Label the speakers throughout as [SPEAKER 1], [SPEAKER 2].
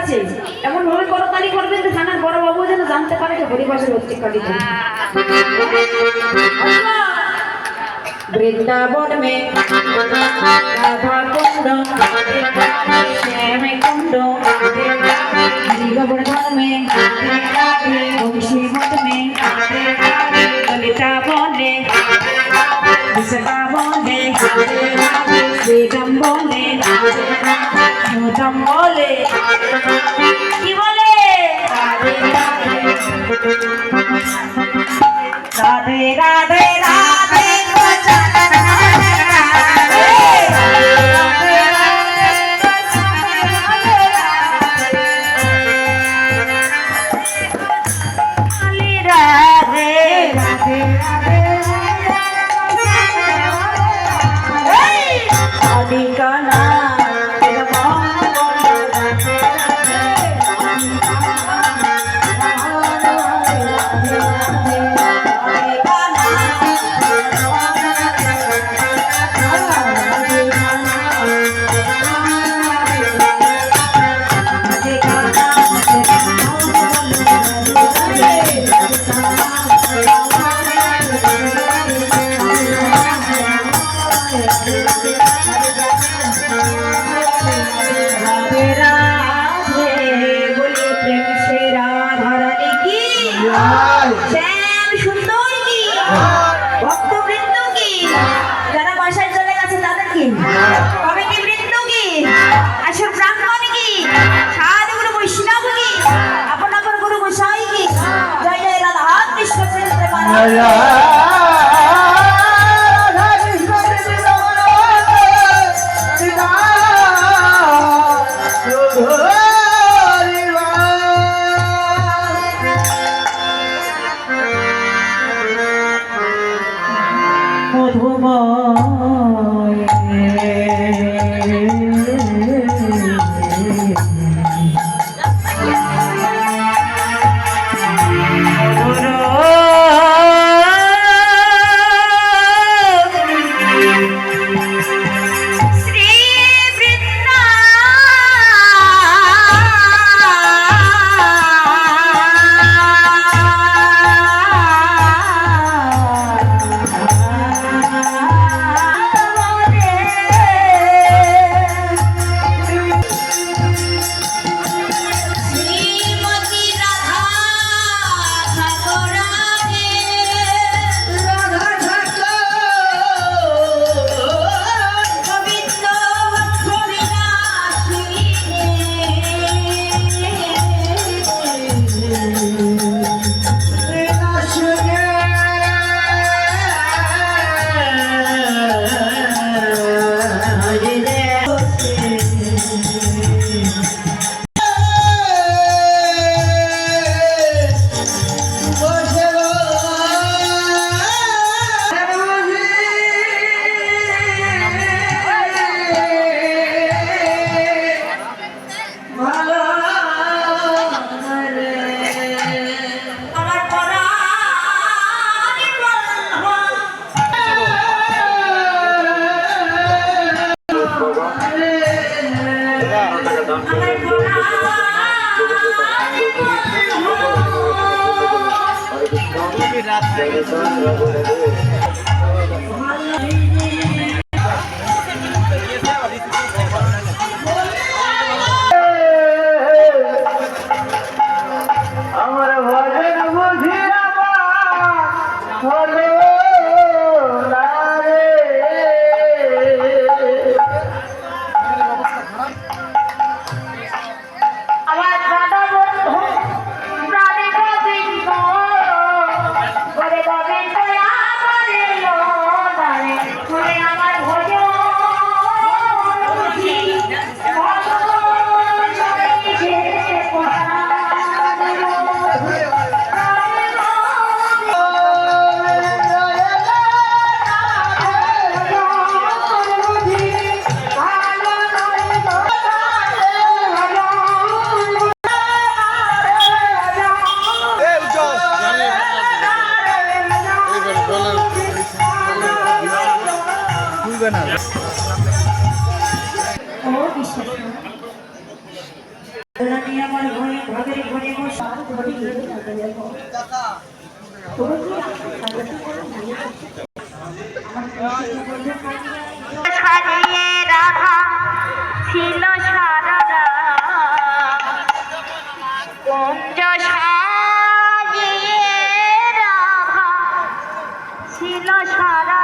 [SPEAKER 1] আছে এমন ভাবে করতালি করবেন যে থানার বড় বাবু যেন জানতে পারে যে হরিবাসের অত্যাচারী বৃন্দাবন মে রাধা কুণ্ড শ্যাম কুণ্ড গোবর্ধন মে বংশী মঠ মে ললিতা বনে বিশাখা বনে শ্রীরাম বনে সুতম বলে কি বলে রাধে রাধে রাধে ঘরে বসে আর ঘরে গিয়ে চলে যাবো। তবু কি
[SPEAKER 2] সাজিয়ে রাধা ছিল সারা কুঞ্জ সাজিয়ে রাধা ছিল সারা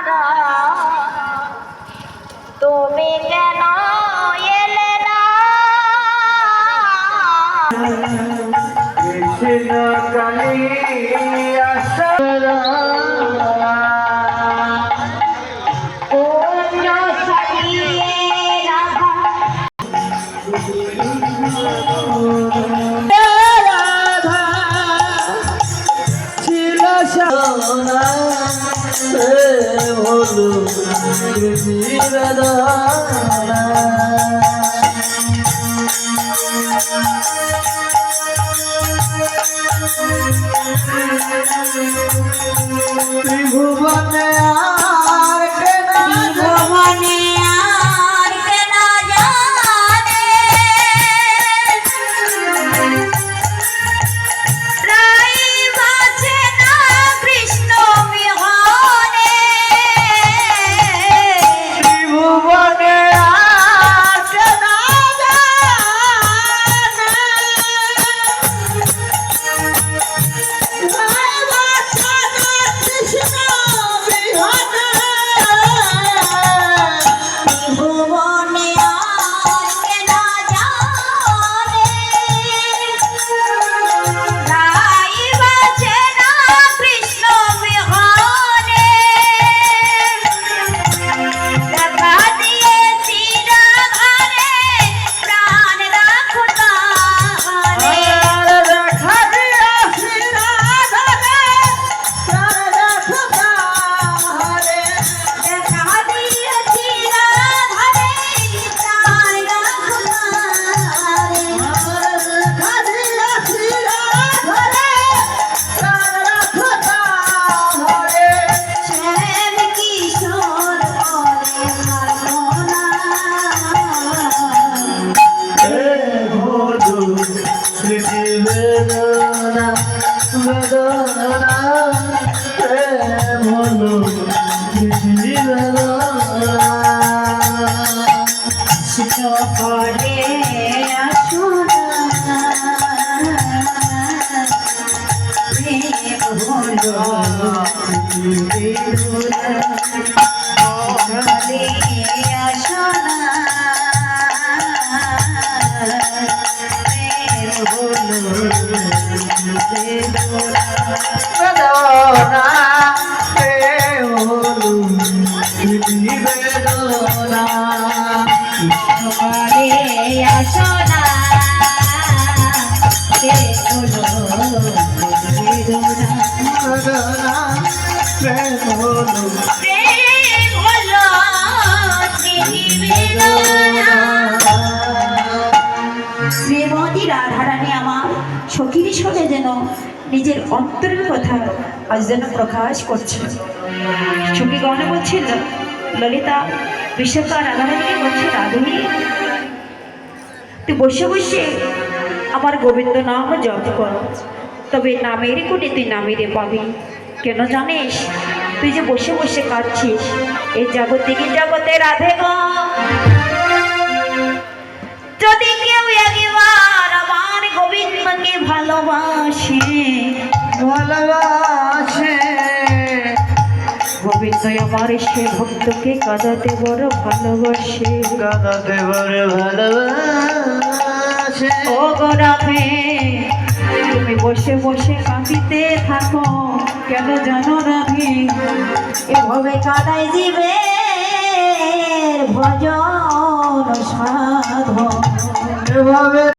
[SPEAKER 2] তুমি কেন এলে না
[SPEAKER 3] কৃষ্ণ কালিয়া সারা
[SPEAKER 2] কুঞ্জ সাজিয়ে রাধা
[SPEAKER 3] রাধা ছিল সোনা হলো রাধা ত্রিভুবনে আর কেনা
[SPEAKER 2] ভুবনে আর কেনা জানে রাই বাঁচে না কৃষ্ণ বিহনে
[SPEAKER 3] ত্রিভুবনে আর কেনা জানে রাই বাঁচে না কৃষ্ণ বিহনে
[SPEAKER 2] ভুবনে আর কেনা জানে রাই বাঁচে না কৃষ্ণ বিহনে দেখা দিয়েছি রাধারে প্রাণ রাখো তাহারে
[SPEAKER 3] দেখা দিয়েছি রাধারে প্রাণ রাখো তাহারে
[SPEAKER 2] দেখা দিয়েছি রাধারে প্রাণ রাখো তাহারে
[SPEAKER 3] দেখা দিয়েছি রাধারে প্রাণ রাখো তাহারে
[SPEAKER 2] শ্যাম কিশোর বলে ভাবনা
[SPEAKER 3] ভোলু স্মৃতি বেদনা বেদনা ভোলু স্মৃতি বেদনা
[SPEAKER 2] সকলে আসনা প্রেম হলো সকলে আসনা প্রেম হলো
[SPEAKER 3] বেদনা ভোলু স্মৃতি বেদনা
[SPEAKER 2] সকলে আসনা প্রেম হলো বেদনা
[SPEAKER 3] বেদনা প্রেম হলো
[SPEAKER 2] প্রেম হলো বেদনা। শ্রীমতী রাধারানী আমার সখীর সঙ্গে যেন নিজের অন্তরের কথা আজ যেন প্রকাশ করছে। সখী গহনে বলছিল ললিতা বিশ্বকার রাধারানীকে বলছে রাধুনী তুই বসে বসে আমার গোবিন্দ নাম জপ কর তবে নামের কোটে তুই নামেরে পাবি কেন জানিস তুই যে বসে বসে কাঁদছিস এই জাগতিকে জগতে রাধে গো যদি কেউ একবার আমার গোবিন্দকে ভালোবাসে
[SPEAKER 3] ভালোবাসে
[SPEAKER 2] গোবিন্দ আমার সে ভক্তকে কাঁদাতে বড় ভালোবাসে
[SPEAKER 3] কাঁদাতে বড় ভালোবাসে
[SPEAKER 2] ও গো রাধে তুমি বসে বসে কাঁদিতে থাকো কেন জানো রাধে এভাবে কাদাই দিবে ভজন সাধন
[SPEAKER 3] এভাবে